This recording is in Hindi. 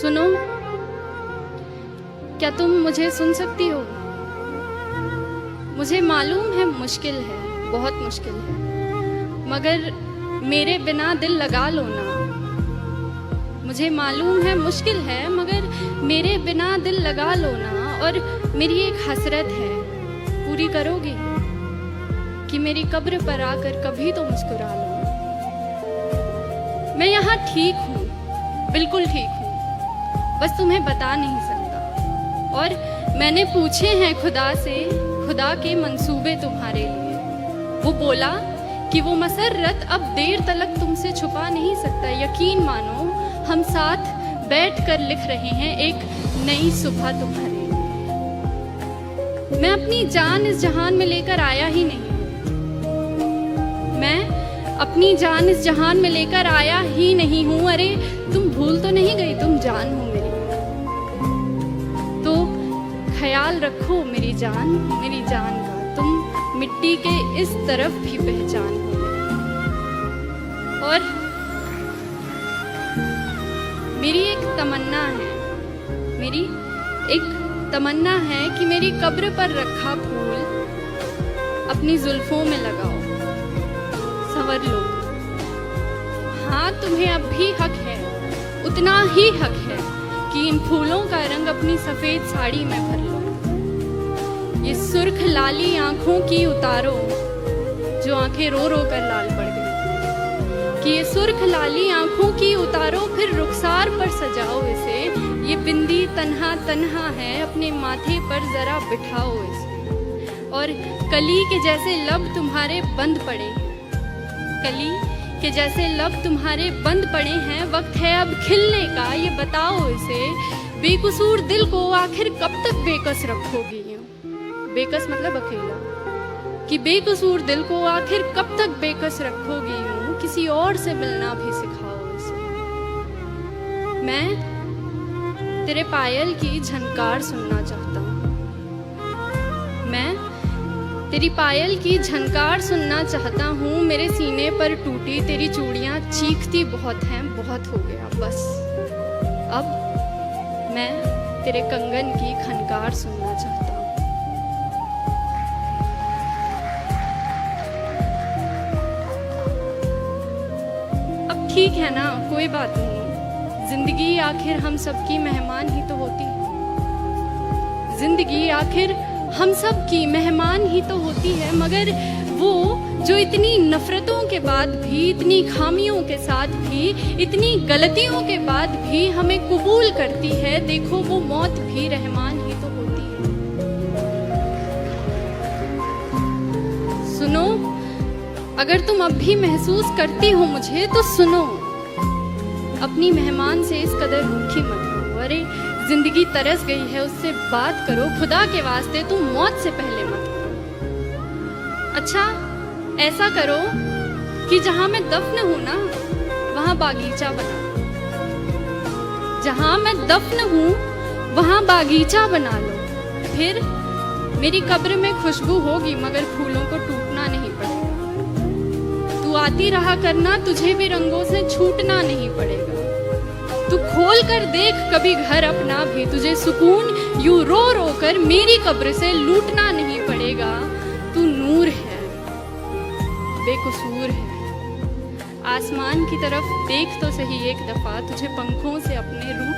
सुनो, क्या तुम मुझे सुन सकती हो? मुझे मालूम है मुश्किल है, बहुत मुश्किल है, मगर मेरे बिना दिल लगा लो ना। मुझे मालूम है मुश्किल है, मगर मेरे बिना दिल लगा लो ना। और मेरी एक हसरत है, पूरी करोगे कि मेरी कब्र पर आकर कभी तो मुस्कुरा लो। मैं यहाँ ठीक हूँ, बिल्कुल ठीक हूँ, बस तुम्हें बता नहीं सकता। और मैंने पूछे हैं खुदा से, खुदा के मंसूबे तुम्हारे लिए। वो बोला कि वो मसर्रत अब देर तलक तुमसे छुपा नहीं सकता। यकीन मानो, हम साथ बैठ कर लिख रहे हैं एक नई सुबह तुम्हारे लिए। मैं अपनी जान इस जहान में लेकर आया ही नहीं हूँ, मैं अपनी जान इस जहान में लेकर आया ही नहीं हूँ। अरे तुम भूल तो नहीं गई, तुम जान हो मेरी, तो ख्याल रखो मेरी जान का। तुम मिट्टी के इस तरफ भी पहचान हो। और मेरी एक तमन्ना है कि मेरी कब्र पर रखा फूल अपनी जुल्फों में लगाओ, संवर लो। हाँ, तुम्हें अब भी हक है, उतना ही हक है कि इन फूलों का रंग अपनी सफेद साड़ी में भर लो। ये सुर्ख लाली आंखों की उतारो, जो आंखें रो रो कर लाल पड़ गई। कि ये सुर्ख लाली आंखों की उतारो, फिर रुखसार पर सजाओ इसे। ये बिंदी तन्हा तन्हा है, अपने माथे पर जरा बिठाओ इसे। और कली के जैसे लब तुम्हारे बंद पड़े, कली के जैसे लब तुम्हारे बंद पड़े हैं, वक्त है अब खिलने का, ये बताओ इसे। बेकसूर दिल को आखिर कब तक बेकस रखोगी? बेकस मतलब अकेला। कि बेकसूर दिल को आखिर कब तक बेकस रखोगी यूं? किसी और से मिलना भी सिखाओ इसे। मैं तेरे पायल की झनकार सुनना चाहता हूँ, मैं तेरी पायल की झनकार सुनना चाहता हूँ। मेरे सीने पर टूटी तेरी चूड़ियाँ चीखती बहुत हैं, बहुत हो गया बस। अब मैं तेरे कंगन की खनकार सुनना चाहता हूँ। अब ठीक है ना, कोई बात नहीं। जिंदगी आखिर हम सबकी मेहमान ही तो होती है। जिंदगी आखिर हम सब की मेहमान ही तो होती है, मगर वो जो इतनी नफरतों के बाद भी, इतनी खामियों के साथ भी, इतनी गलतियों के बाद भी हमें कबूल करती है, देखो वो मौत भी रहमान ही तो होती है। सुनो, अगर तुम अब भी महसूस करती हो मुझे तो सुनो, अपनी मेहमान से इस कदर रूठी मत हो। अरे जिंदगी तरस गई है, उससे बात करो, खुदा के वास्ते तुम मौत से पहले मत करो। अच्छा ऐसा करो कि जहां मैं दफन हूं ना, वहां बागीचा बना लो। जहां मैं दफन हूं वहां बागीचा बना लो। फिर मेरी कब्र में खुशबू होगी, मगर फूलों को टूटना नहीं पड़ेगा। तू आती रहा करना, तुझे भी रंगों से छूटना नहीं पड़ेगा। तू खोल कर देख कभी घर अपना भी, तुझे सुकून यूं रो रो कर मेरी कब्र से लूटना नहीं पड़ेगा। तू नूर है, बेकसूर है। आसमान की तरफ देख तो सही एक दफा, तुझे पंखों से अपने रूह